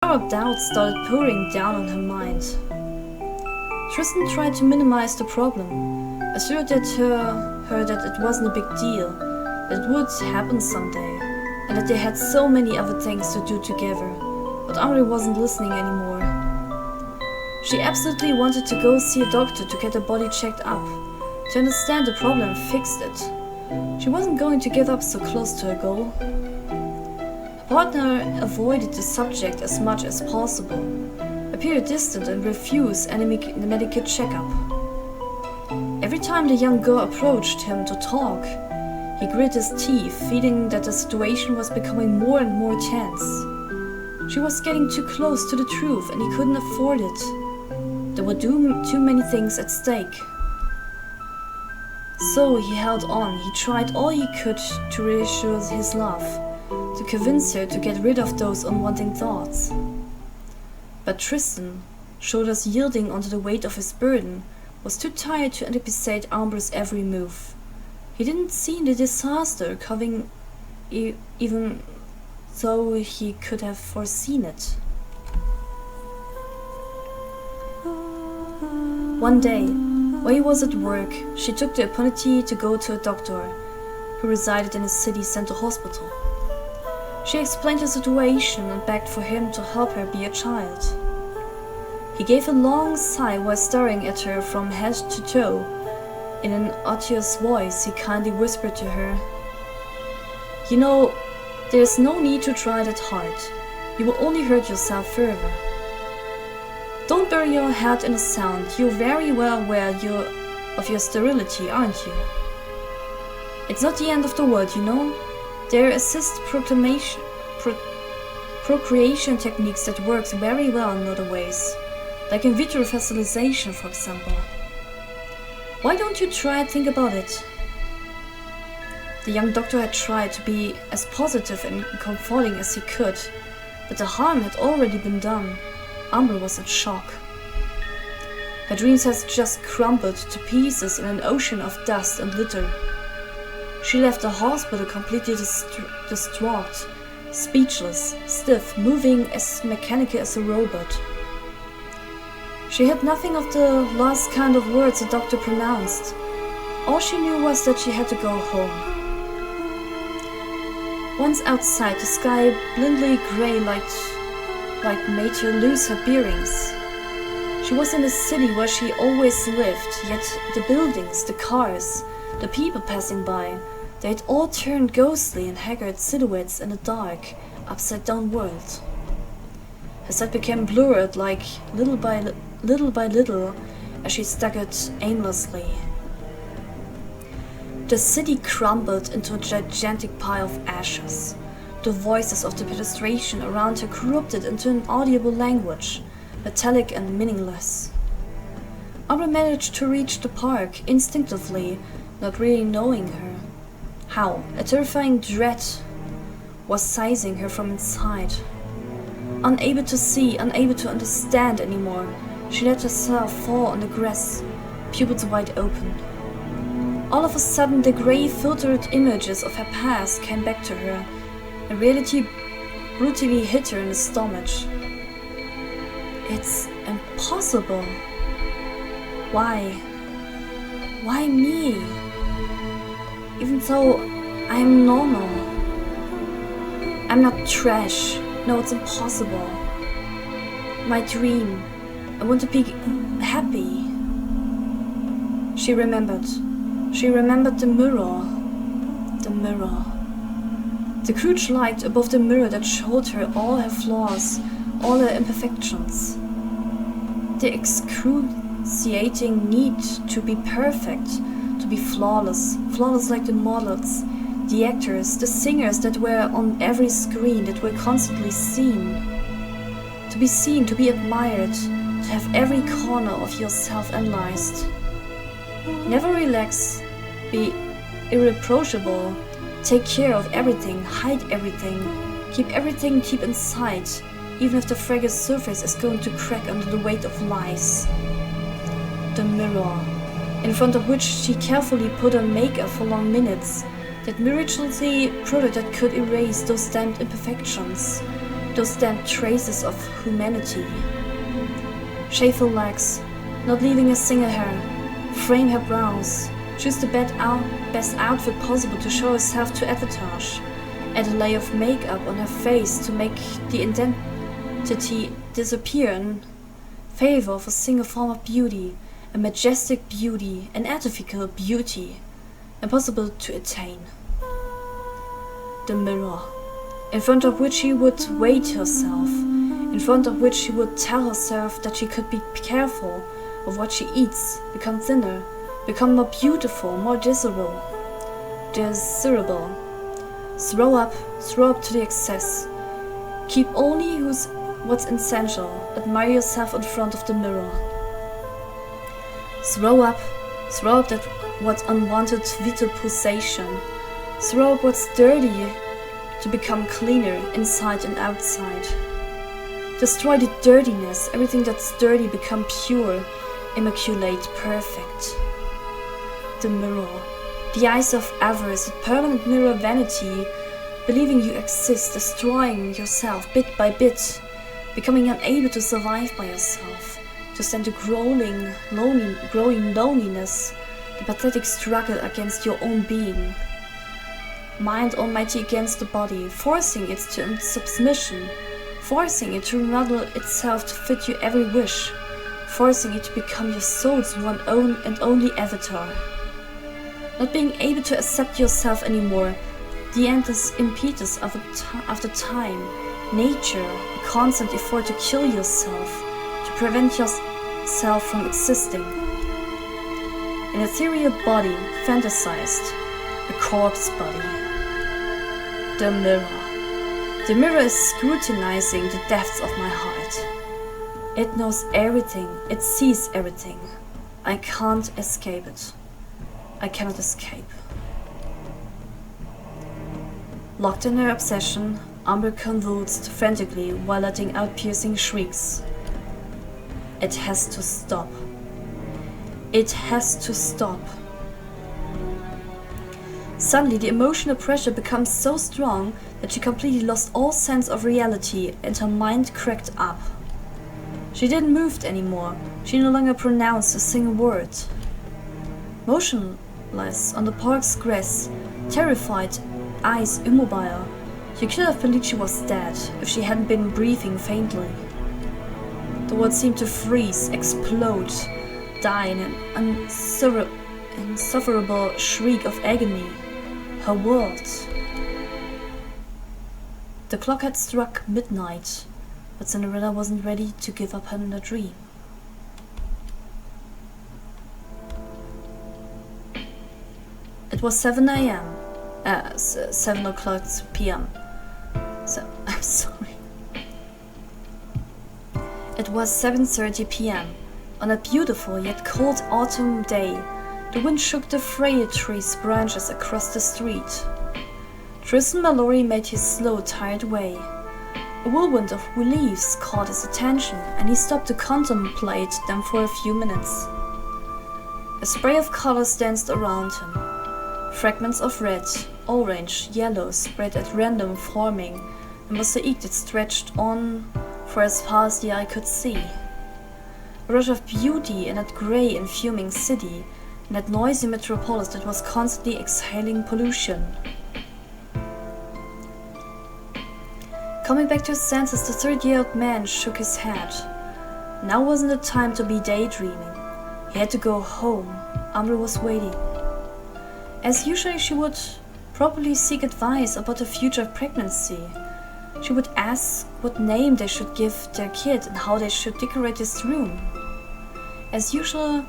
Our doubts started pouring down on her mind. Tristan tried to minimize the problem, assured her that it wasn't a big deal, that it would happen someday, and that they had so many other things to do together. But Ambre wasn't listening anymore. She absolutely wanted to go see a doctor to get her body checked up, to understand the problem and fix it. She wasn't going to give up so close to her goal. Her partner avoided the subject as much as possible, appeared distant and refused any medical checkup. Every time the young girl approached him to talk, he grit his teeth, feeling that the situation was becoming more and more tense. She was getting too close to the truth and he couldn't afford it. There were too many things at stake. So he held on. He tried all he could to reassure his love, to convince her to get rid of those unwanted thoughts. But Tristan, shoulders yielding under the weight of his burden, was too tired to anticipate Ambre's every move. He didn't see the disaster coming even though he could have foreseen it. One day, while he was at work, she took the opportunity to go to a doctor who resided in a city center hospital. She explained the situation and begged for him to help her be a child. He gave a long sigh while staring at her from head to toe. In an arduous voice, he kindly whispered to her, "You know, there is no need to try that hard. You will only hurt yourself further. Don't bury your head in the sand. You're very well aware of your sterility, aren't you? It's not the end of the world, you know. There are assisted procreation techniques that works very well in other ways, like in vitro fertilization, for example. Why don't you try and think about it?" The young doctor had tried to be as positive and comforting as he could, but the harm had already been done. Ambre was in shock. Her dreams had just crumbled to pieces in an ocean of dust and litter. She left the hospital completely distraught, speechless, stiff, moving as mechanical as a robot. She had nothing of the last kind of words the doctor pronounced. All she knew was that she had to go home. Once outside, the sky blindly grey made her lose her bearings. She was in the city where she always lived, yet the buildings, the cars, the people passing by, they had all turned ghostly and haggard silhouettes in a dark, upside-down world. Her sight became blurred like little by little as she staggered aimlessly. The city crumbled into a gigantic pile of ashes. The voices of the pedestrian around her corrupted into an audible language, metallic and meaningless. Ambre managed to reach the park instinctively, not really knowing her. How a terrifying dread was seizing her from inside. Unable to see, unable to understand anymore, she let herself fall on the grass, pupils wide open. All of a sudden, the grey filtered images of her past came back to her, and reality brutally hit her in the stomach. It's impossible. Why? Why me? Even though I'm normal. I'm not trash. No, it's impossible. My dream. I want to be happy. She remembered. She remembered the mirror. The mirror. The crude light above the mirror that showed her all her flaws, all her imperfections. The excruciating need to be perfect, to be flawless, flawless like the models, the actors, the singers that were on every screen, that were constantly seen. To be seen, to be admired, to have every corner of yourself analyzed. Never relax, be irreproachable, take care of everything, hide everything, keep everything deep inside, even if the fragile surface is going to crack under the weight of lies. The mirror, in front of which she carefully put on makeup for long minutes, that miraculously product that could erase those damned imperfections, those damn traces of humanity. Shave her legs, not leaving a single hair, frame her brows, choose the best outfit possible to show herself to advertise, add a layer of makeup on her face to make the identity disappear in favor of a single form of beauty, a majestic beauty, an artificial beauty, impossible to attain. The mirror, in front of which she would weight herself, in front of which she would tell herself that she could be careful of what she eats, become thinner, become more beautiful, more desirable. Throw up to the excess. Keep only what's essential. Admire yourself in front of the mirror. Throw up that what's unwanted vital pulsation. Throw up what's dirty to become cleaner inside and outside. Destroy the dirtiness. Everything that's dirty become pure, immaculate, perfect. The mirror. The eyes of avarice, the permanent mirror of vanity, believing you exist, destroying yourself bit by bit, becoming unable to survive by yourself, to stand the growing loneliness, the pathetic struggle against your own being. Mind almighty against the body, forcing it to submission, forcing it to remodel itself to fit your every wish, forcing it to become your soul's one own and only avatar. Not being able to accept yourself anymore, the endless impetus of the time, nature, a constant effort to kill yourself, to prevent yourself from existing. An ethereal body, fantasized, a corpse body. The mirror. The mirror is scrutinizing the depths of my heart. It knows everything, it sees everything. I can't escape it. I cannot escape. Locked in her obsession, Ambre convulsed frantically while letting out piercing shrieks. It has to stop. It has to stop. Suddenly, the emotional pressure becomes so strong that she completely lost all sense of reality and her mind cracked up. She didn't move anymore. She no longer pronounced a single word. Motionless on the park's grass, terrified, eyes immobile, you could have believed she was dead if she hadn't been breathing faintly. The world seemed to freeze, explode, die in an insufferable shriek of agony. Her world. The clock had struck midnight, but Cinderella wasn't ready to give up on her dream. It was 7 a.m. 7 o'clock p.m. I'm sorry. It was 7:30 p.m. On a beautiful yet cold autumn day. The wind shook the frail tree's branches across the street. Tristan Mallory made his slow, tired way. A whirlwind of leaves caught his attention, and he stopped to contemplate them for a few minutes. A spray of colors danced around him. Fragments of red, orange, yellow spread at random, forming a mosaic that stretched on for as far as the eye could see. A rush of beauty in that grey and fuming city, in that noisy metropolis that was constantly exhaling pollution. Coming back to his senses, the 30-year-old man shook his head. Now wasn't the time to be daydreaming. He had to go home. Ambre was waiting. As usual, she would probably seek advice about the future of pregnancy. She would ask what name they should give their kid and how they should decorate his room. As usual,